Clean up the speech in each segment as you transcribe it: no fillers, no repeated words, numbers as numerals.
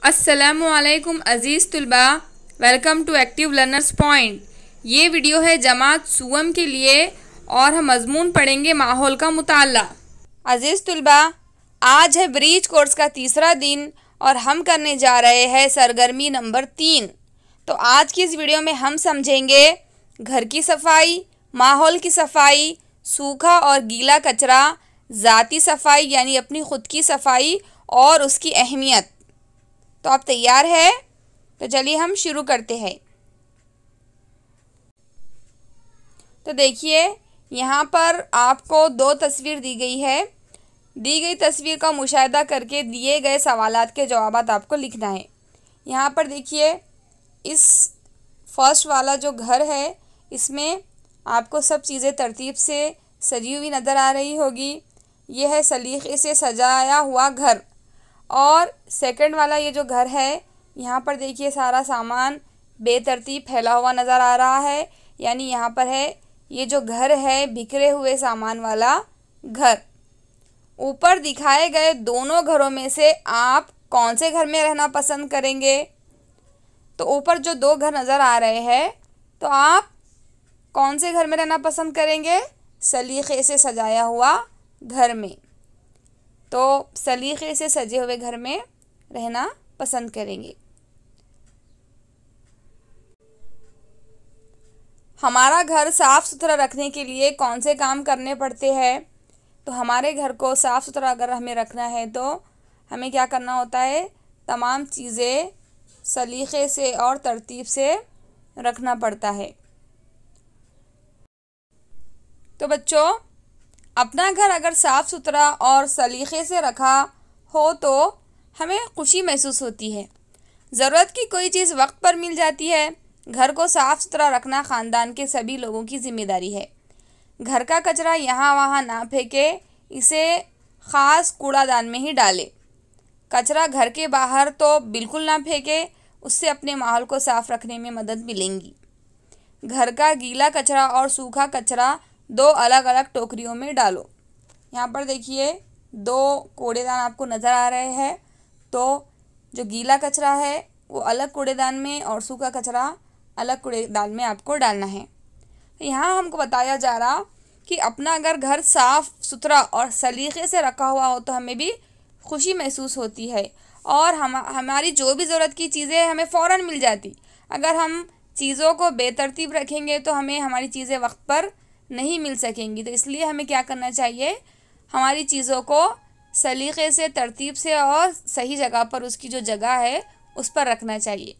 अस्सलामुअलैकुम अज़ीज़ तुलबा, welcome to Active Learners Point. ये वीडियो है जमात सुवम के लिए और हम मज़मून पढ़ेंगे माहौल का मुताला। अज़ीज़ तुलबा, आज है ब्रीज कोर्स का तीसरा दिन और हम करने जा रहे हैं सरगर्मी नंबर 3। तो आज की इस वीडियो में हम समझेंगे घर की सफाई, माहौल की सफाई, सूखा और गीला कचरा, ज़ाती सफाई यानी अपनी ख़ुद की सफाई और उसकी अहमियत। तो आप तैयार है? तो चलिए हम शुरू करते हैं। तो देखिए, यहाँ पर आपको दो तस्वीर दी गई है। दी गई तस्वीर का मुशाहिदा करके दिए गए सवालात के जवाबात आपको लिखना है। यहाँ पर देखिए, इस फर्स्ट वाला जो घर है इसमें आपको सब चीज़ें तरतीब से सजी हुई नज़र आ रही होगी। यह है सलीके से सजाया हुआ घर। और सेकंड वाला ये जो घर है, यहाँ पर देखिए सारा सामान बेतरतीब फैला हुआ नज़र आ रहा है, यानी यहाँ पर है ये जो घर है बिखरे हुए सामान वाला घर। ऊपर दिखाए गए दोनों घरों में से आप कौन से घर में रहना पसंद करेंगे? तो ऊपर जो दो घर नज़र आ रहे हैं, तो आप कौन से घर में रहना पसंद करेंगे? सलीके से सजाया हुआ घर में। तो सलीके से सजे हुए घर में रहना पसंद करेंगे। हमारा घर साफ़ सुथरा रखने के लिए कौन से काम करने पड़ते हैं? तो हमारे घर को साफ़ सुथरा अगर हमें रखना है तो हमें क्या करना होता है? तमाम चीज़ें सलीके से और तरतीब से रखना पड़ता है। तो बच्चों, अपना घर अगर साफ़ सुथरा और सलीके से रखा हो तो हमें खुशी महसूस होती है। ज़रूरत की कोई चीज़ वक्त पर मिल जाती है। घर को साफ़ सुथरा रखना ख़ानदान के सभी लोगों की ज़िम्मेदारी है। घर का कचरा यहाँ वहाँ ना फेंके, इसे ख़ास कूड़ादान में ही डालें। कचरा घर के बाहर तो बिल्कुल ना फेंके, उससे अपने माहौल को साफ़ रखने में मदद मिलेंगी। घर का गीला कचरा और सूखा कचरा दो अलग अलग टोकरियों में डालो। यहाँ पर देखिए दो कूड़ेदान आपको नज़र आ रहे हैं। तो जो गीला कचरा है वो अलग कूड़ेदान में और सूखा कचरा अलग कूड़ेदान में आपको डालना है। तो यहाँ हमको बताया जा रहा कि अपना अगर घर साफ़ सुथरा और सलीके से रखा हुआ हो तो हमें भी खुशी महसूस होती है और हमारी जो भी ज़रूरत की चीज़ें हमें फ़ौरन मिल जाती। अगर हम चीज़ों को बेतरतीब रखेंगे तो हमें हमारी चीज़ें वक्त पर नहीं मिल सकेंगी। तो इसलिए हमें क्या करना चाहिए? हमारी चीज़ों को सलीके से, तरतीब से और सही जगह पर, उसकी जो जगह है उस पर रखना चाहिए।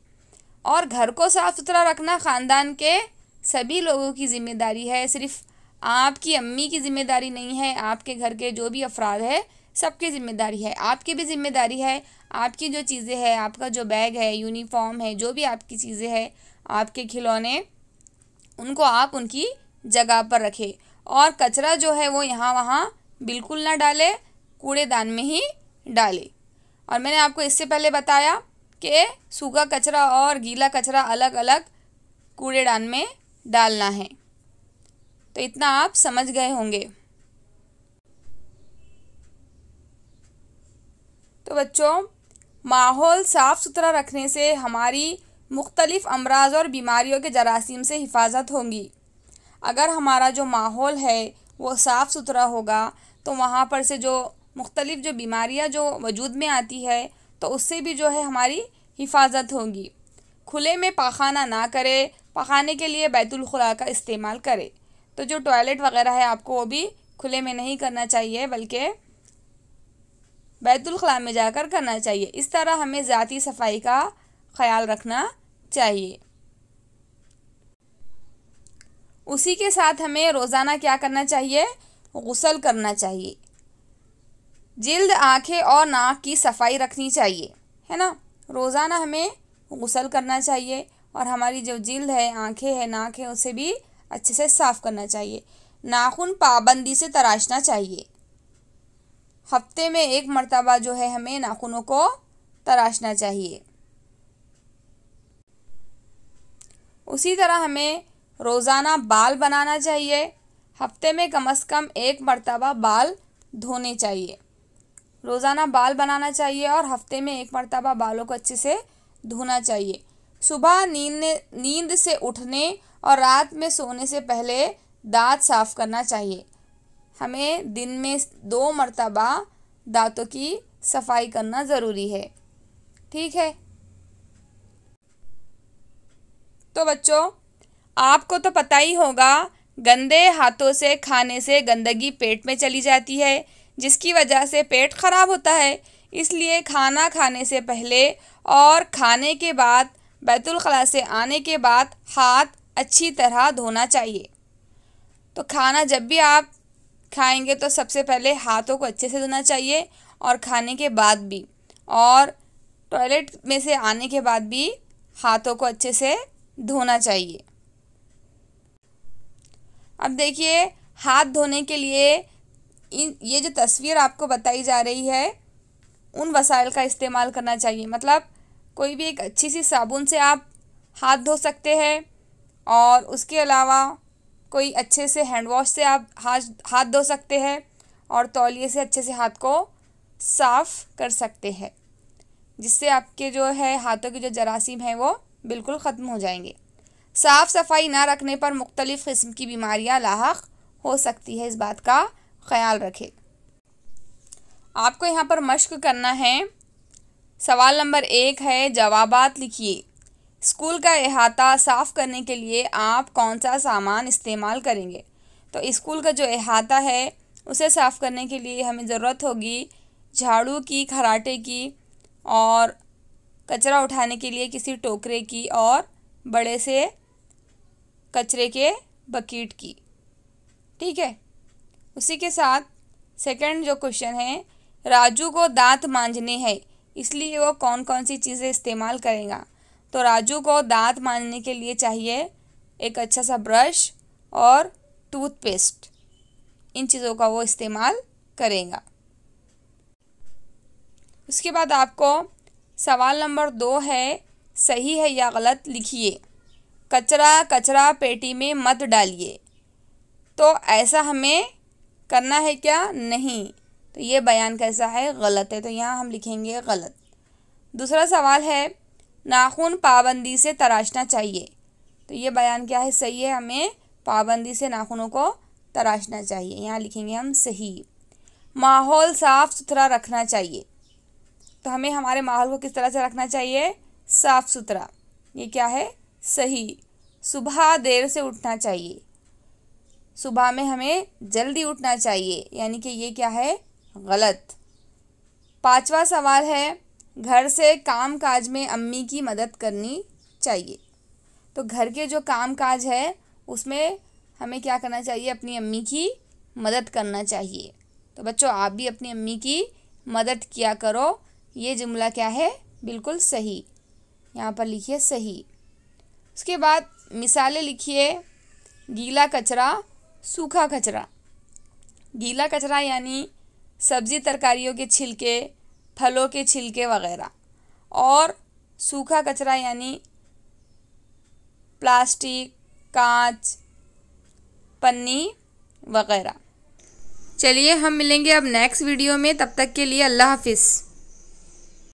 और घर को साफ़ सुथरा रखना ख़ानदान के सभी लोगों की ज़िम्मेदारी है। सिर्फ़ आपकी अम्मी की ज़िम्मेदारी नहीं है, आपके घर के जो भी अफराद है सबकी ज़िम्मेदारी है। आपकी भी ज़िम्मेदारी है। आपकी जो चीज़ें हैं, आपका जो बैग है, यूनिफॉर्म है, जो भी आपकी चीज़ें हैं, आपके खिलौने, उनको आप उनकी जगह पर रखें। और कचरा जो है वो यहाँ वहाँ बिल्कुल ना डाले, कूड़ेदान में ही डाले। और मैंने आपको इससे पहले बताया कि सूखा कचरा और गीला कचरा अलग अलग कूड़ेदान में डालना है। तो इतना आप समझ गए होंगे। तो बच्चों, माहौल साफ़ सुथरा रखने से हमारी मुख्तलिफ़ अमराज और बीमारियों के जरासीम से हिफाजत होगी। अगर हमारा जो माहौल है वो साफ़ सुथरा होगा तो वहाँ पर से जो मुख्तलिफ़ जो बीमारियाँ जो वजूद में आती है तो उससे भी जो है हमारी हिफाजत होगी। खुले में पाखाना ना करें, पखाने के लिए बैतुल खुला का इस्तेमाल करें। तो जो टॉयलेट वगैरह है आपको वो भी खुले में नहीं करना चाहिए, बल्कि बैतुल खुला में जाकर करना चाहिए। इस तरह हमें ज़ाती सफाई का ख्याल रखना चाहिए। उसी के साथ हमें रोज़ाना क्या करना चाहिए? गुस्ल करना चाहिए। जिल्द, आँखें और नाक की सफाई रखनी चाहिए, है ना। रोज़ाना हमें गुस्ल करना चाहिए और हमारी जो जिल्द है, आँखें हैं, नाक है, उसे भी अच्छे से साफ़ करना चाहिए। नाखून पाबंदी से तराशना चाहिए। हफ्ते में एक मरतबा जो है हमें नाखूनों को तराशना चाहिए। उसी तरह हमें रोज़ाना बाल बनाना चाहिए। हफ्ते में कम से कम एक मरतबा बाल धोने चाहिए। रोज़ाना बाल बनाना चाहिए और हफ्ते में 1 मरतबा बालों को अच्छे से धोना चाहिए। सुबह नींद से उठने और रात में सोने से पहले दांत साफ़ करना चाहिए। हमें दिन में 2 मरतबा दांतों की सफाई करना ज़रूरी है। ठीक है। तो बच्चों, आपको तो पता ही होगा, गंदे हाथों से खाने से गंदगी पेट में चली जाती है, जिसकी वजह से पेट खराब होता है। इसलिए खाना खाने से पहले और खाने के बाद, बैतुल खला से आने के बाद हाथ अच्छी तरह धोना चाहिए। तो खाना जब भी आप खाएंगे तो सबसे पहले हाथों को अच्छे से धोना चाहिए, और खाने के बाद भी, और टॉयलेट में से आने के बाद भी हाथों को अच्छे से धोना चाहिए। अब देखिए, हाथ धोने के लिए ये जो तस्वीर आपको बताई जा रही है, उन वसाइल का इस्तेमाल करना चाहिए। मतलब कोई भी एक अच्छी सी साबुन से आप हाथ धो सकते हैं, और उसके अलावा कोई अच्छे से हैंड वॉश से आप हाथ धो सकते हैं, और तौलिए से अच्छे से हाथ को साफ़ कर सकते हैं, जिससे आपके जो है हाथों की जो जरासीम है वो बिल्कुल ख़त्म हो जाएंगे। साफ़ सफाई ना रखने पर मुख्तलिफ़ किस्म की बीमारियां लाहक हो सकती है, इस बात का ख्याल रखें। आपको यहाँ पर मश्क करना है। सवाल नंबर 1 है, जवाबात लिखिए। स्कूल का अहाता साफ़ करने के लिए आप कौन सा सामान इस्तेमाल करेंगे? तो स्कूल का जो अहाता है उसे साफ़ करने के लिए हमें ज़रूरत होगी झाड़ू की, खराटे की, और कचरा उठाने के लिए किसी टोकरे की, और बड़े से कचरे के बकेट की। ठीक है। उसी के साथ सेकंड जो क्वेश्चन है, राजू को दांत मांजने हैं, इसलिए वो कौन कौन सी चीज़ें इस्तेमाल करेगा? तो राजू को दांत मांजने के लिए चाहिए एक अच्छा सा ब्रश और टूथपेस्ट। इन चीज़ों का वो इस्तेमाल करेगा। उसके बाद आपको सवाल नंबर 2 है, सही है या गलत लिखिए। कचरा कचरा पेटी में मत डालिए। तो ऐसा हमें करना है क्या? नहीं। तो ये बयान कैसा है? गलत है। तो यहाँ हम लिखेंगे गलत। दूसरा सवाल है, नाखून पाबंदी से तराशना चाहिए। तो ये बयान क्या है? सही है, हमें पाबंदी से नाखूनों को तराशना चाहिए। यहाँ लिखेंगे हम सही। माहौल साफ़ सुथरा रखना चाहिए। तो हमें हमारे माहौल को किस तरह से रखना चाहिए? साफ़ सुथरा। ये क्या है? सही। सुबह देर से उठना चाहिए। सुबह में हमें जल्दी उठना चाहिए, यानी कि ये क्या है? गलत। 5वां सवाल है, घर से काम काज में अम्मी की मदद करनी चाहिए। तो घर के जो काम काज है उसमें हमें क्या करना चाहिए? अपनी अम्मी की मदद करना चाहिए। तो बच्चों, आप भी अपनी अम्मी की मदद किया करो। ये जुमला क्या है? बिल्कुल सही। यहाँ पर लिखिए सही। उसके बाद मिसालें लिखिए। गीला कचरा, सूखा कचरा। गीला कचरा यानी सब्ज़ी तरकारियों के छिलके, फलों के छिलके वगैरह, और सूखा कचरा यानी प्लास्टिक, कांच, पन्नी वगैरह। चलिए, हम मिलेंगे अब नेक्स्ट वीडियो में। तब तक के लिए अल्लाह हाफिज़।